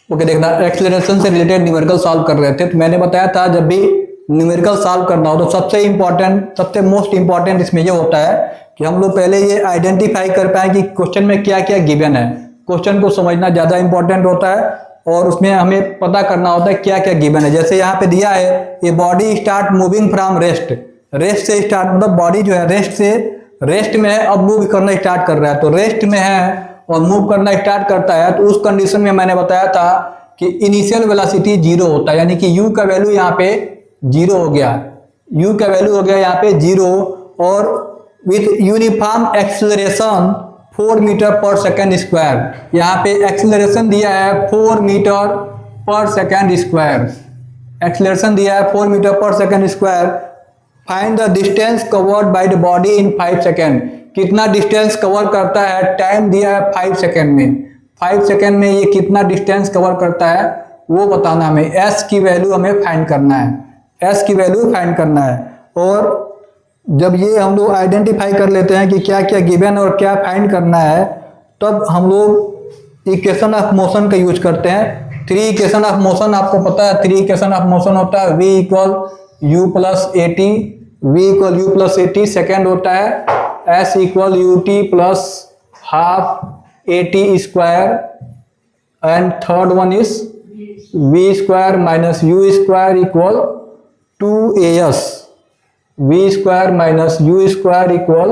Okay, देखना acceleration से related numerical solve कर रहे थे, तो मैंने बताया था जब भी न्यूमेरिकल सॉल्व करना हो तो सबसे मोस्ट इंपॉर्टेंट इसमें ये होता है कि हम लोग पहले ये आइडेंटिफाई कर पाए कि क्वेश्चन में क्या क्या गिवन है। क्वेश्चन को समझना ज़्यादा इंपॉर्टेंट होता है और उसमें हमें पता करना होता है क्या क्या गिवन है। जैसे यहाँ पे दिया है ये body start moving from rest से स्टार्ट, मतलब बॉडी जो है रेस्ट में है, अब मूव करना स्टार्ट कर रहा है, तो रेस्ट में है और मूव करना स्टार्ट करता है, तो उस कंडीशन में मैंने बताया था कि इनिशियल वेलोसिटी 0 होता है, यानी कि u का वैल्यू यहाँ पे 0 हो गया, u का वैल्यू हो गया यहाँ पे 0 और विथ यूनिफॉर्म एक्सेलरेशन 4 मीटर पर सेकेंड स्क्वायर। यहाँ पे एक्सेलरेशन दिया है 4 मीटर पर सेकेंड स्क्वायर, एक्सेलरेशन दिया है 4 मीटर पर second square. Find the distance covered by the body in 5 second, कितना डिस्टेंस कवर करता है, टाइम दिया है 5 सेकेंड में, 5 सेकेंड में ये कितना डिस्टेंस कवर करता है वो बताना हमें। s की वैल्यू हमें फाइंड करना है, s की वैल्यू फाइंड करना है। और जब ये हम लोग आइडेंटिफाई कर लेते हैं कि क्या क्या गिवन और क्या फाइंड करना है, तब हम लोग इक्वेशन ऑफ मोशन का यूज करते हैं। 3 इक्वेशन ऑफ मोशन आपको पता है, 3 इक्वेशन ऑफ मोशन होता है v equal u plus A T, v equal u plus A T, second होता है s equal U T plus half A T square and third one is v square minus u square equal 2as, v square minus u square equal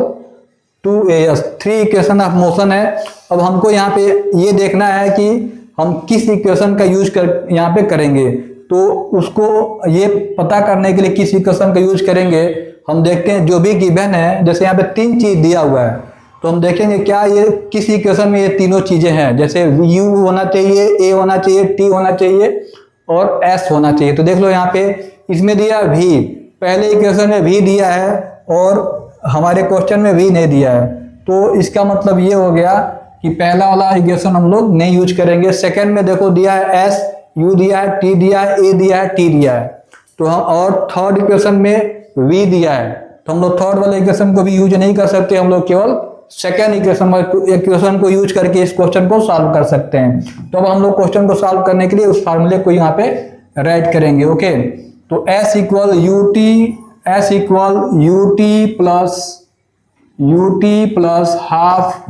2as। 3 equation of motion है। अब हमको यहाँ पे ये देखना है कि हम किस इक्वेशन का यूज यहाँ पे करेंगे, तो उसको ये पता करने के लिए किस इक्वेशन का यूज करेंगे हम देखते हैं। जो भी गिवन है, जैसे यहाँ पे 3 चीज दिया हुआ है, तो हम देखेंगे क्या ये किस इक्वेशन में ये तीनों चीजें हैं। जैसे u होना चाहिए, a होना चाहिए, t होना चाहिए और s होना चाहिए। तो देख लो यहाँ पे इसमें दिया v, पहले इक्वेशन में v दिया है और हमारे क्वेश्चन में v नहीं दिया है, तो इसका मतलब ये हो गया कि पहला वाला इक्वेशन हम लोग नहीं यूज करेंगे। सेकेंड में देखो दिया है s, u दिया है, t दिया है, a दिया है, t दिया है, तो हम और थर्ड इक्वेशन में v दिया है, तो हम लोग थर्ड वाले इक्वेशन को भी यूज नहीं कर सकते, हम लोग केवल सेकेंड इक्वेशन को यूज करके इस क्वेश्चन को सॉल्व कर सकते हैं। तो अब हम लोग क्वेश्चन को सॉल्व करने के लिए उस फार्मूले को यहाँ पे राइट करेंगे। ओके, तो s equal U T plus half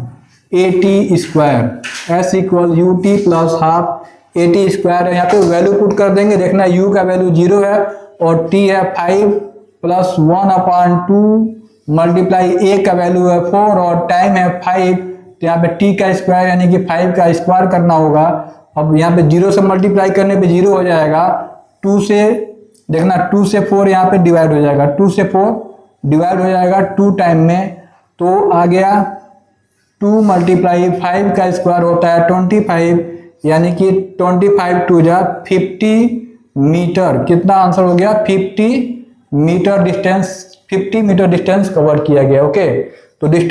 A T square, s equal U T plus half A T square. यहाँ पे वैल्यू पुट कर देंगे, देखना u का वैल्यू 0 है और t है 5 प्लस 1/2 मल्टीप्लाई a का वैल्यू है 4 और टाइम है 5, तो यहाँ पे t का स्क्वायर यानी कि 5 का स्क्वायर करना होगा। अब यहाँ पे 0 से मल्टीप्लाई करने पे 0 हो जाएगा, 2 से देखना 2 से 4 यहाँ पे डिवाइड हो जाएगा, 2 से 4 डिवाइड हो जाएगा 2 टाइम में, तो आ गया 2 मल्टीप्लाई 5 का स्क्वायर होता है 25, यानी कि 25 टू जा 50 मीटर। कितना आंसर हो गया 50 मीटर डिस्टेंस कवर किया गया। ओके, तो डिस्टेंस